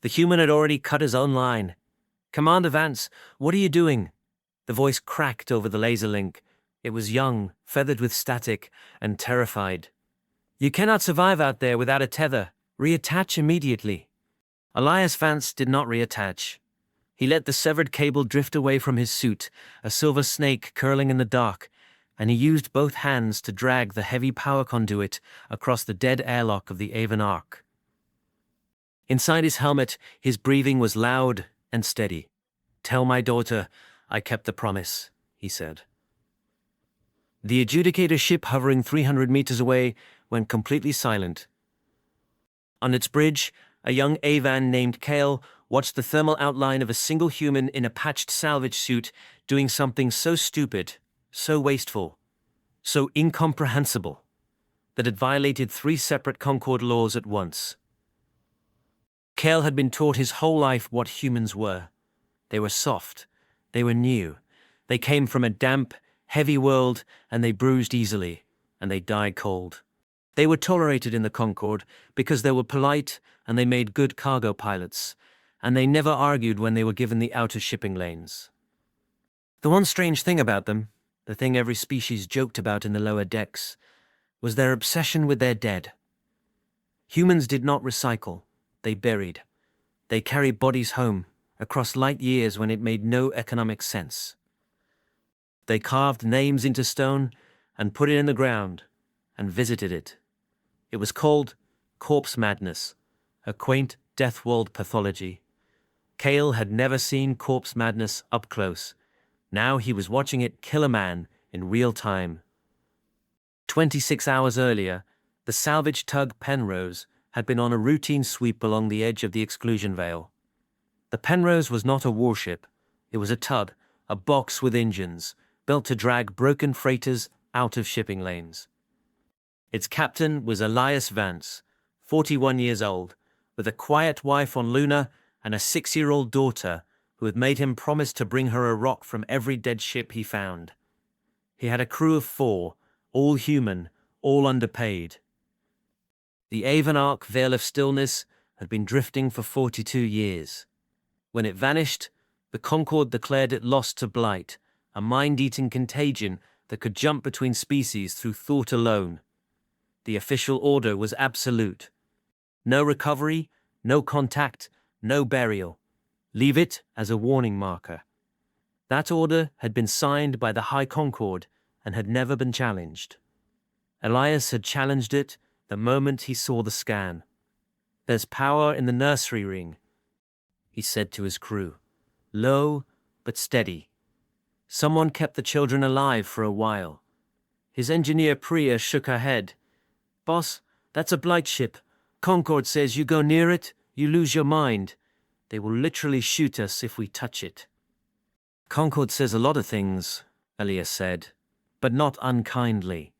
The human had already cut his own line. "Commander Vance, what are you doing?" The voice cracked over the laser link. It was young, feathered with static, and terrified. "You cannot survive out there without a tether. Reattach immediately." Elias Vance did not reattach. He let the severed cable drift away from his suit, a silver snake curling in the dark, and he used both hands to drag the heavy power conduit across the dead airlock of the Avon Ark. Inside his helmet, his breathing was loud and steady. "Tell my daughter I kept the promise," he said. The adjudicator ship hovering 300 meters away went completely silent. On its bridge, a young Avan named Kale watched the thermal outline of a single human in a patched salvage suit doing something so stupid, so wasteful, so incomprehensible, that it violated 3 separate Concord laws at once. Kale had been taught his whole life what humans were. They were soft. They were new. They came from a damp, heavy world, and they bruised easily, and they died cold. They were tolerated in the Concord because they were polite and they made good cargo pilots, and they never argued when they were given the outer shipping lanes. The one strange thing about them, the thing every species joked about in the lower decks, was their obsession with their dead. Humans did not recycle. They buried. They carried bodies home, across light years when it made no economic sense. They carved names into stone and put it in the ground and visited it. It was called corpse madness, a quaint Deathworld pathology. Kale had never seen corpse madness up close. Now he was watching it kill a man in real time. 26 hours earlier, the salvage tug Penrose had been on a routine sweep along the edge of the exclusion veil. The Penrose was not a warship. It was a tug, a box with engines, built to drag broken freighters out of shipping lanes. Its captain was Elias Vance, 41 years old, with a quiet wife on Luna and a 6-year-old daughter who had made him promise to bring her a rock from every dead ship he found. He had a crew of 4, all human, all underpaid. The Avon Ark Veil of Stillness had been drifting for 42 years. When it vanished, the Concord declared it lost to Blight, a mind-eating contagion that could jump between species through thought alone. The official order was absolute. No recovery, no contact, no burial. Leave it as a warning marker. That order had been signed by the High Concord and had never been challenged. Elias had challenged it the moment he saw the scan. "There's power in the nursery ring," he said to his crew. Low, but steady. Someone kept the children alive for a while. His engineer Priya shook her head. "Boss, that's a Blight ship. Concord says you go near it, you lose your mind. They will literally shoot us if we touch it." "Concord says a lot of things," Elias said, "but not unkindly."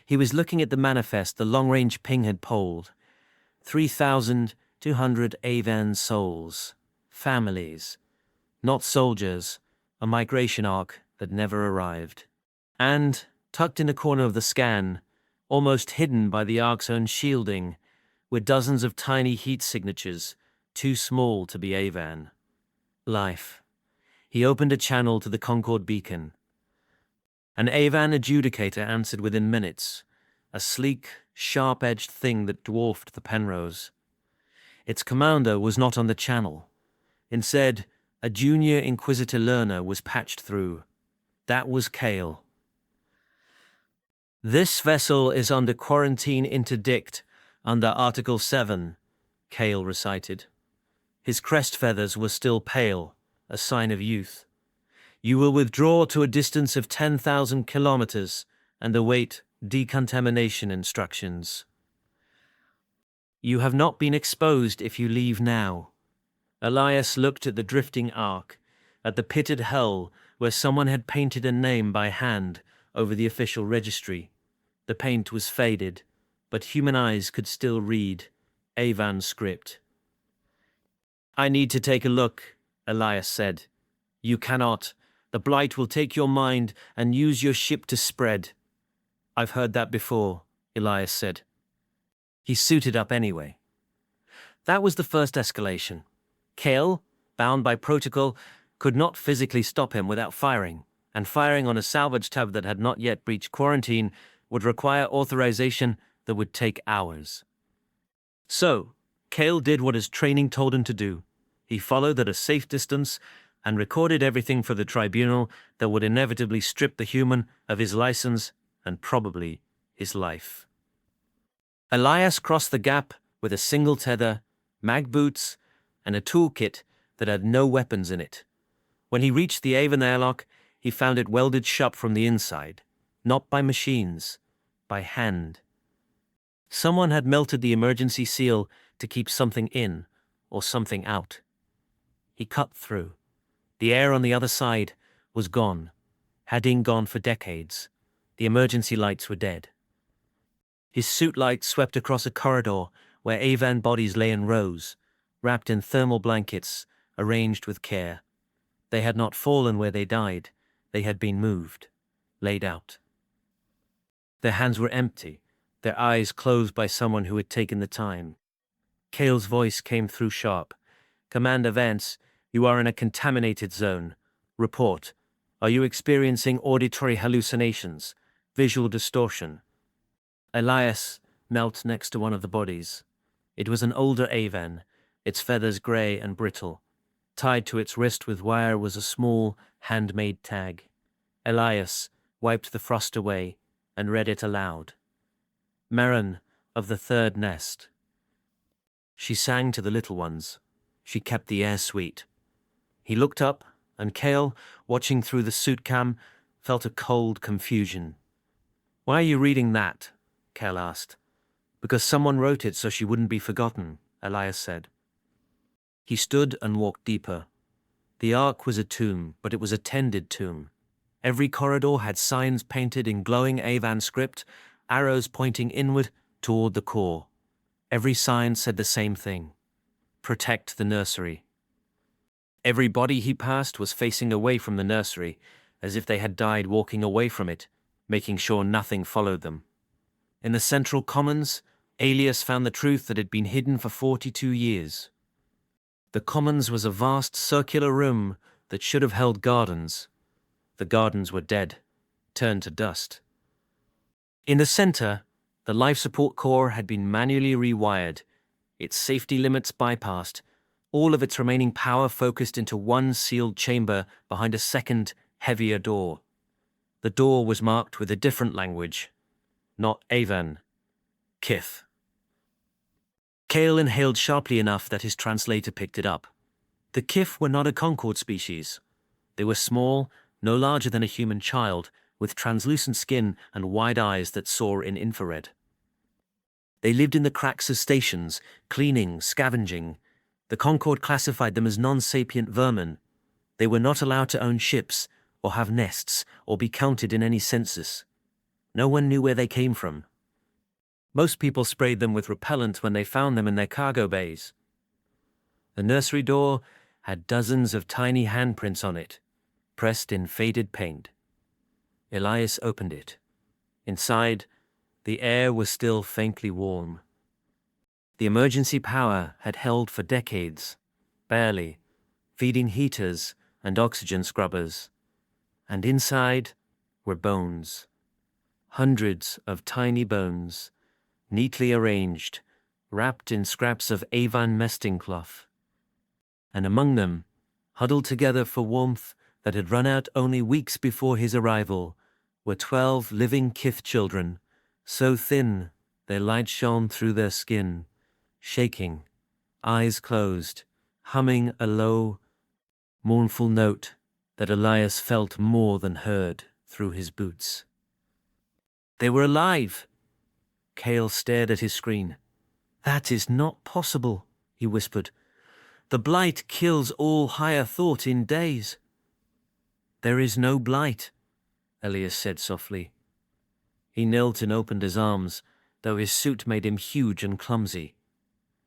He was looking at the manifest the long-range ping had polled. 3,200 Avan souls. Families. Not soldiers. A migration ark that never arrived. And, tucked in a corner of the scan, almost hidden by the ark's own shielding, were dozens of tiny heat signatures, too small to be Avan. Life. He opened a channel to the Concord beacon. An Avan adjudicator answered within minutes, a sleek, sharp-edged thing that dwarfed the Penrose. Its commander was not on the channel. Instead, a junior Inquisitor learner was patched through. That was Kale. "This vessel is under quarantine interdict under Article 7, Kale recited. His crest feathers were still pale, a sign of youth. "You will withdraw to a distance of 10,000 kilometers and await decontamination instructions. You have not been exposed if you leave now." Elias looked at the drifting ark, at the pitted hull where someone had painted a name by hand over the official registry. The paint was faded, but human eyes could still read Avan script. "I need to take a look," Elias said. "You cannot. The Blight will take your mind and use your ship to spread." "I've heard that before," Elias said. He suited up anyway. That was the first escalation. Kale, bound by protocol, could not physically stop him without firing, and firing on a salvage tub that had not yet breached quarantine would require authorization that would take hours. So, Kale did what his training told him to do. He followed at a safe distance and recorded everything for the tribunal that would inevitably strip the human of his license and probably his life. Elias crossed the gap with a single tether, mag boots, and a toolkit that had no weapons in it. When he reached the Avon airlock, he found it welded shut from the inside, not by machines, by hand. Someone had melted the emergency seal to keep something in or something out. He cut through. The air on the other side was gone, had been gone for decades. The emergency lights were dead. His suit light swept across a corridor where Avan bodies lay in rows, wrapped in thermal blankets, arranged with care. They had not fallen where they died. They had been moved, laid out. Their hands were empty, their eyes closed by someone who had taken the time. Kale's voice came through sharp. "Commander Vance, you are in a contaminated zone. Report. Are you experiencing auditory hallucinations, visual distortion?" Elias knelt next to one of the bodies. It was an older Avan, its feathers grey and brittle. Tied to its wrist with wire was a small, handmade tag. Elias wiped the frost away and read it aloud. "Marin of the third nest." She sang to the little ones. She kept the air sweet. He looked up, and Kale, watching through the suit cam, felt a cold confusion. "Why are you reading that?" Kale asked. "Because someone wrote it so she wouldn't be forgotten," Elias said. He stood and walked deeper. The Ark was a tomb, but it was a tended tomb. Every corridor had signs painted in glowing Avan script, arrows pointing inward toward the core. Every sign said the same thing: protect the nursery. Every body he passed was facing away from the nursery, as if they had died walking away from it, making sure nothing followed them. In the central commons, Elias found the truth that had been hidden for 42 years. The commons was a vast circular room that should have held gardens. The gardens were dead, turned to dust. In the center, the life support core had been manually rewired, its safety limits bypassed, all of its remaining power focused into one sealed chamber behind a second, heavier door. The door was marked with a different language. Not Avan. Kith. Kale inhaled sharply enough that his translator picked it up. The Kith were not a Concord species. They were small, no larger than a human child, with translucent skin and wide eyes that saw in infrared. They lived in the cracks of stations, cleaning, scavenging. The Concord classified them as non-sapient vermin. They were not allowed to own ships, or have nests, or be counted in any census. No one knew where they came from. Most people sprayed them with repellent when they found them in their cargo bays. The nursery door had dozens of tiny handprints on it, pressed in faded paint. Elias opened it. Inside, the air was still faintly warm. The emergency power had held for decades, barely, feeding heaters and oxygen scrubbers. And inside were bones. Hundreds of tiny bones, neatly arranged, wrapped in scraps of Avon nesting cloth. And among them, huddled together for warmth that had run out only weeks before his arrival, were 12 living Kith children, so thin their light shone through their skin, shaking, eyes closed, humming a low, mournful note that Elias felt more than heard through his boots. They were alive! Kale stared at his screen. "That is not possible," he whispered. "The Blight kills all higher thought in days." "There is no Blight," Elias said softly. He knelt and opened his arms, though his suit made him huge and clumsy.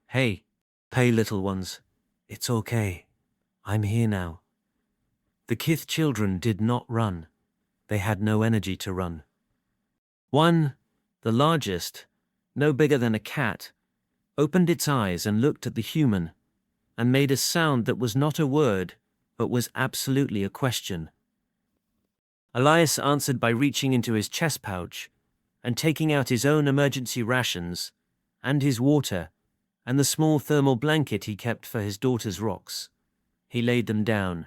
"Hey, pay little ones. It's okay. I'm here now." The Kith children did not run. They had no energy to run. One, the largest, no bigger than a cat, opened its eyes and looked at the human. and made a sound that was not a word, but was absolutely a question. Elias answered by reaching into his chest pouch and taking out his own emergency rations and his water and the small thermal blanket he kept for his daughter's rocks. He laid them down.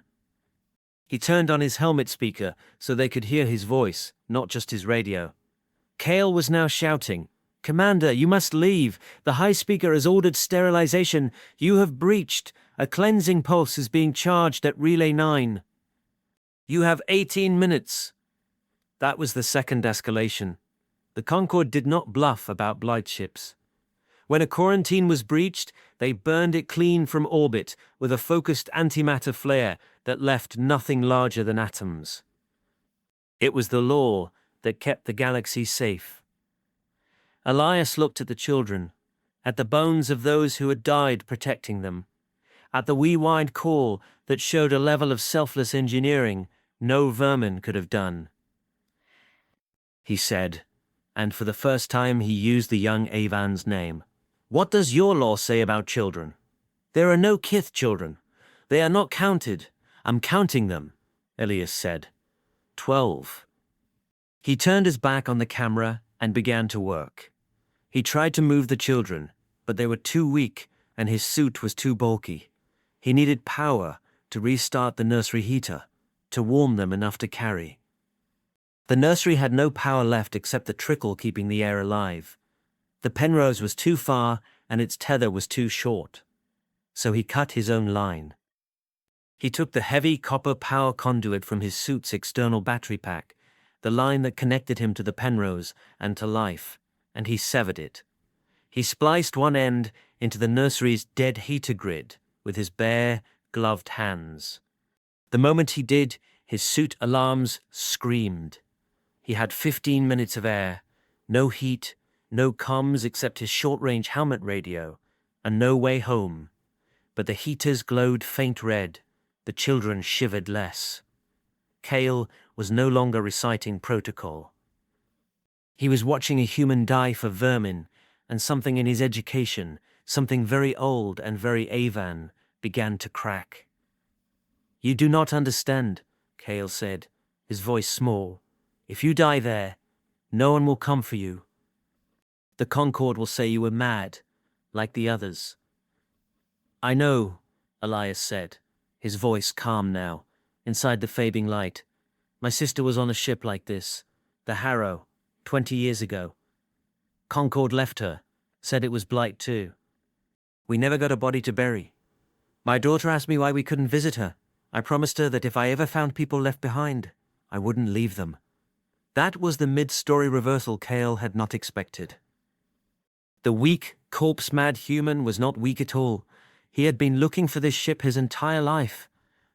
He turned on his helmet speaker so they could hear his voice, not just his radio. Kale was now shouting, "Commander, you must leave. The high speaker has ordered sterilization. You have breached. A cleansing pulse is being charged at Relay 9. You have 18 minutes. That was the second escalation. The Concorde did not bluff about Blight ships. When a quarantine was breached, they burned it clean from orbit with a focused antimatter flare that left nothing larger than atoms. It was the law that kept the galaxy safe. Elias looked at the children, at the bones of those who had died protecting them, at the wee-wide core that showed a level of selfless engineering no vermin could have done. He said, and for the first time he used the young Avan's name. "What does your law say about children?" "There are no Kith children. They are not counted. I'm counting them," Elias said. 12. He turned his back on the camera and began to work. He tried to move the children, but they were too weak and his suit was too bulky. He needed power to restart the nursery heater, to warm them enough to carry. The nursery had no power left except the trickle keeping the air alive. The Penrose was too far and its tether was too short. So he cut his own line. He took the heavy copper power conduit from his suit's external battery pack, the line that connected him to the Penrose and to life, and he severed it. He spliced one end into the nursery's dead heater grid with his bare, gloved hands. The moment he did, his suit alarms screamed. He had 15 minutes of air, no heat, no comms except his short-range helmet radio, and no way home. But the heaters glowed faint red. The children shivered less. Kale was no longer reciting protocol. He was watching a human die for vermin, and something in his education, something very old and very Avan, began to crack. "You do not understand," Kale said, his voice small. "If you die there, no one will come for you. The Concorde will say you were mad, like the others." "I know," Elias said, his voice calm now, inside the fading light. "My sister was on a ship like this, the Harrow, 20 years ago. Concorde left her, said it was Blight too. We never got a body to bury. My daughter asked me why we couldn't visit her. I promised her that if I ever found people left behind, I wouldn't leave them." That was the mid-story reversal Kale had not expected. The weak, corpse-mad human was not weak at all. He had been looking for this ship his entire life.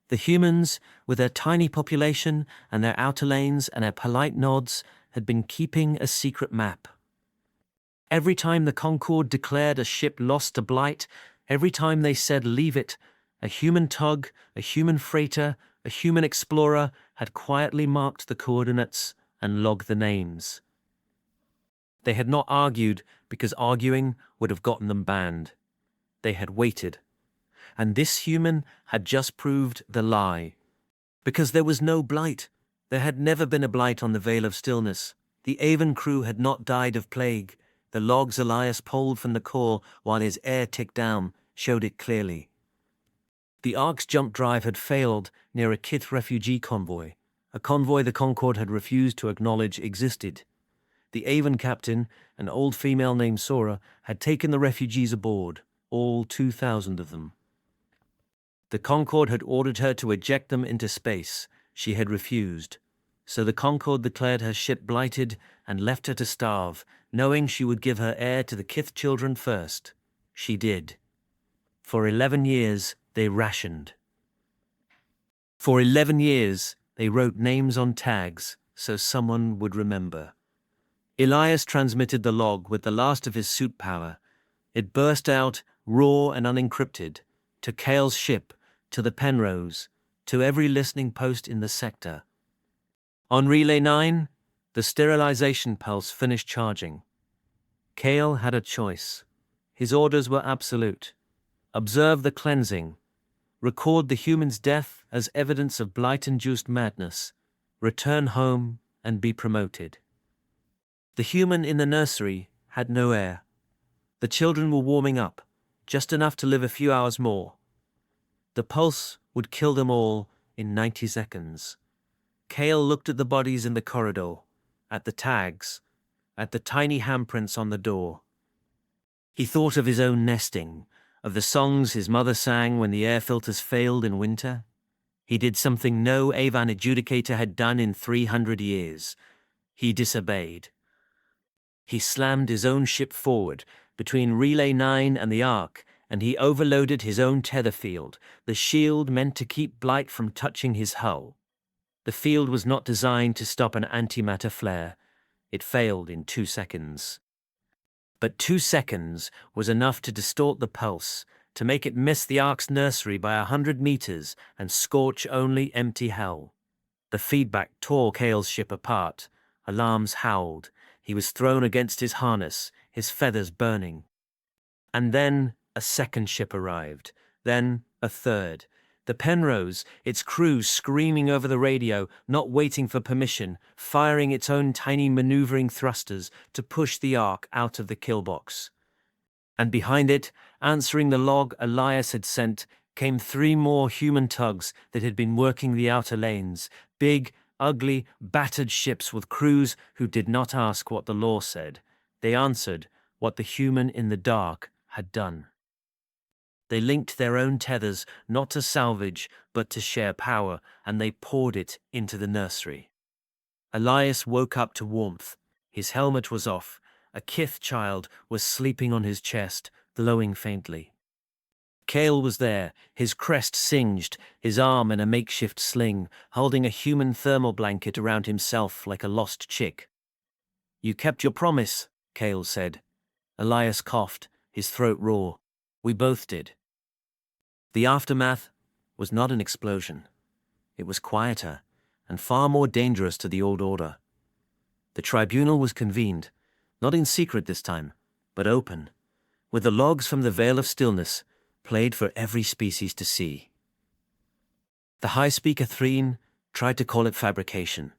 The humans, with their tiny population and their outer lanes and their polite nods, had been keeping a secret map. Every time the Concorde declared a ship lost to Blight, every time they said leave it, a human tug, a human freighter, a human explorer had quietly marked the coordinates and logged the names. They had not argued because arguing would have gotten them banned. They had waited. And this human had just proved the lie. Because there was no Blight. There had never been a Blight on the Veil of Stillness. The Avan crew had not died of plague. The logs Elias pulled from the core while his air ticked down showed it clearly. The Ark's jump drive had failed near a Kith refugee convoy, a convoy the Concorde had refused to acknowledge existed. The Avan captain, an old female named Sora, had taken the refugees aboard, all 2,000 of them. The Concorde had ordered her to eject them into space. She had refused. So the Concorde declared her ship blighted and left her to starve, knowing she would give her heir to the Kith children first. She did. For 11 years, they rationed. For 11 years, they wrote names on tags so someone would remember. Elias transmitted the log with the last of his suit power. It burst out, raw and unencrypted, to Kale's ship, to the Penrose, to every listening post in the sector. On Relay 9, the sterilization pulse finished charging. Kale had a choice. His orders were absolute. Observe the cleansing. Record the human's death as evidence of blight-induced madness. Return home and be promoted. The human in the nursery had no heir. The children were warming up, just enough to live a few hours more. The pulse would kill them all in 90 seconds. Cale looked at the bodies in the corridor, at the tags, at the tiny handprints on the door. He thought of his own nesting, of the songs his mother sang when the air filters failed in winter. He did something no Avan adjudicator had done in 300 years. He disobeyed. He slammed his own ship forward, between Relay 9 and the Ark, and he overloaded his own tether field, the shield meant to keep Blight from touching his hull. The field was not designed to stop an antimatter flare. It failed in 2 seconds. But 2 seconds was enough to distort the pulse, to make it miss the Ark's nursery by 100 meters and scorch only empty hell. The feedback tore Cale's ship apart. Alarms howled. He was thrown against his harness, his feathers burning. And then a second ship arrived. Then a third. The Penrose, its crew screaming over the radio, not waiting for permission, firing its own tiny maneuvering thrusters to push the Ark out of the kill box. And behind it, answering the log Elias had sent, came 3 more human tugs that had been working the outer lanes, big, ugly, battered ships with crews who did not ask what the law said. They answered what the human in the dark had done. They linked their own tethers not to salvage, but to share power, and they poured it into the nursery. Elias woke up to warmth. His helmet was off. A kith child was sleeping on his chest, glowing faintly. Cale was there, his crest singed, his arm in a makeshift sling, holding a human thermal blanket around himself like a lost chick. "You kept your promise," Cale said. Elias coughed, his throat raw. "We both did." The aftermath was not an explosion. It was quieter and far more dangerous to the old order. The tribunal was convened, not in secret this time, but open, with the logs from the Veil of Stillness played for every species to see. The High Speaker Threen tried to call it fabrication,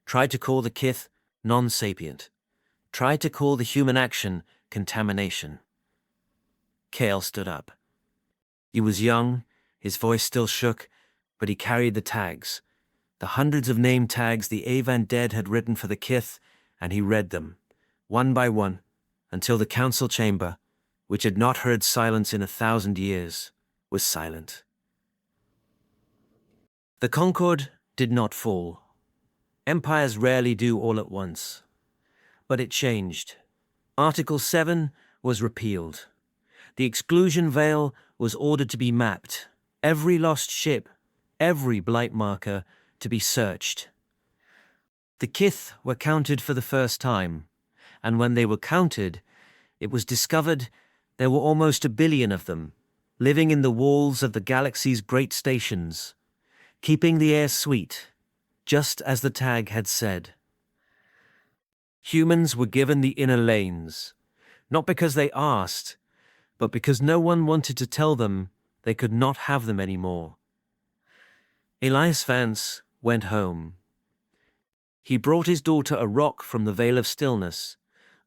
tried to call the kith non-sapient, tried to call the human action contamination. Cale stood up. He was young, his voice still shook, but he carried the tags, the hundreds of name tags the Avan dead had written for the kith, and he read them, one by one, until the council chamber, which had not heard silence in 1,000 years, was silent. The Concord did not fall. Empires rarely do all at once. But it changed. Article 7 was repealed. The exclusion veil was ordered to be mapped. Every lost ship, every blight marker, to be searched. The kith were counted for the first time, and when they were counted, it was discovered there were almost 1 billion of them, living in the walls of the galaxy's great stations, keeping the air sweet, just as the tag had said. Humans were given the inner lanes, not because they asked, but because no one wanted to tell them they could not have them anymore. Elias Vance went home. He brought his daughter a rock from the Veil of Stillness,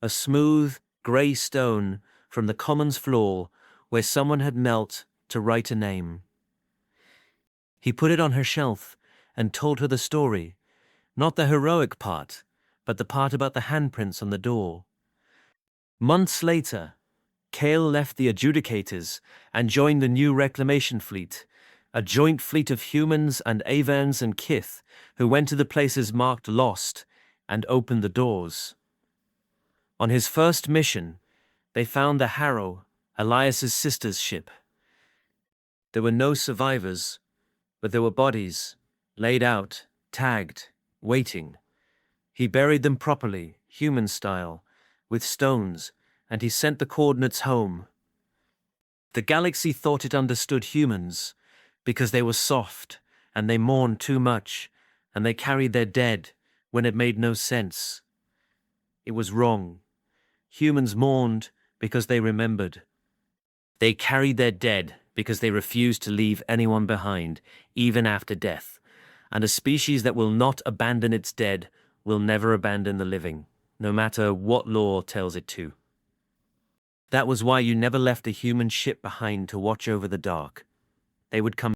a smooth, grey stone from the commons floor where someone had knelt to write a name. He put it on her shelf and told her the story, not the heroic part, but the part about the handprints on the door. Months later, Cale left the adjudicators and joined the new reclamation fleet, a joint fleet of humans and Avans and kith who went to the places marked lost and opened the doors. On his first mission, they found the Harrow, Elias's sister's ship. There were no survivors, but there were bodies, laid out, tagged, waiting. He buried them properly, human style, with stones, and he sent the coordinates home. The galaxy thought it understood humans, because they were soft, and they mourned too much, and they carried their dead when it made no sense. It was wrong. Humans mourned because they remembered. They carried their dead because they refused to leave anyone behind, even after death. And a species that will not abandon its dead will never abandon the living, no matter what law tells it to. That was why you never left a human ship behind to watch over the dark. They would come